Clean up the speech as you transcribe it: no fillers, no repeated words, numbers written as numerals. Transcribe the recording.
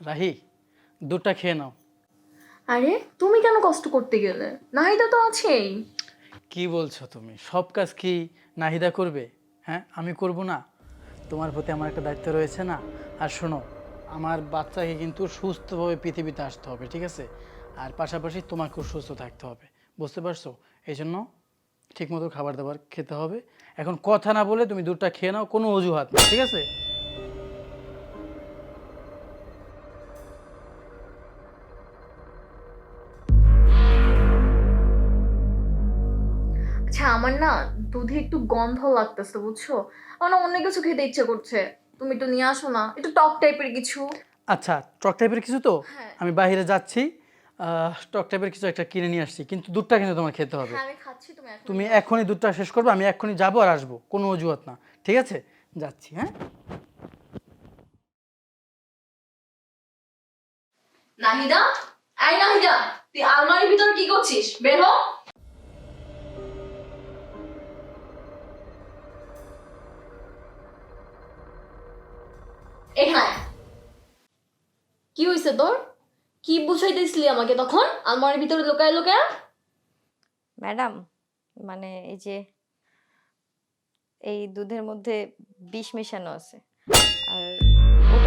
রাহি, দুধটা খেয়ে নাও। আরে তুমি কেন কষ্ট করতে গেলে? নাহিদা তো আছেই। কি বলছো তুমি? সব কাজ কি নাহিদা করবে? হ্যাঁ, আমি করব না? তোমার প্রতি আমার একটা দায়িত্ব রয়েছে না? আর শোনো, আমার বাচ্চাকে কিন্তু সুস্থভাবে পৃথিবীতে আসতে হবে, ঠিক আছে? আর পাশাপাশি তোমাকেও সুস্থ থাকতে হবে, বুঝতে পারছো? এই জন্য ঠিকমতো খাবার দাবার খেতে হবে। এখন কথা না বলে তুমি দুধটা খেয়ে নাও, কোনো অজুহাত না, ঠিক আছে? আচ্ছা, আমার না দুধে একটু গন্ধ লাগতেছে, বুঝছো? আমার না অন্য কিছু খেতে ইচ্ছে করছে। তুমি একটু নিয়ে আসো না, একটু টক টাইপের কিছু। আচ্ছা, টক টাইপের কিছু তো হ্যাঁ। আমি বাইরে যাচ্ছি, টক টাইপের কিছু একটা কিনে নিয়ে আসছি, কিন্তু দুধটা কিন্তু তোমার খেতে হবে। হ্যাঁ, আমি খাচ্ছি, তুমি এখন তুমি নিয়ে আসো। এখনই দুধটা শেষ করবে, আমি এক্ষুনি যাবো আর আসবো, কোনো অজুহাত না, ঠিক আছে? যাচ্ছি, হ্যাঁ। নাহিদা, এই নাহিদা, তুই আলমারির ভিতর কি করছিস? বের হ। এখানে আয়। কি হইছে তোর? কি বুঝাইতেছিলি আমাকে তখন আলমারির ভিতরে লুকায় লুকায়? ম্যাডাম, মানে এই যে এই দুধের মধ্যে বিষ মেশানো আছে।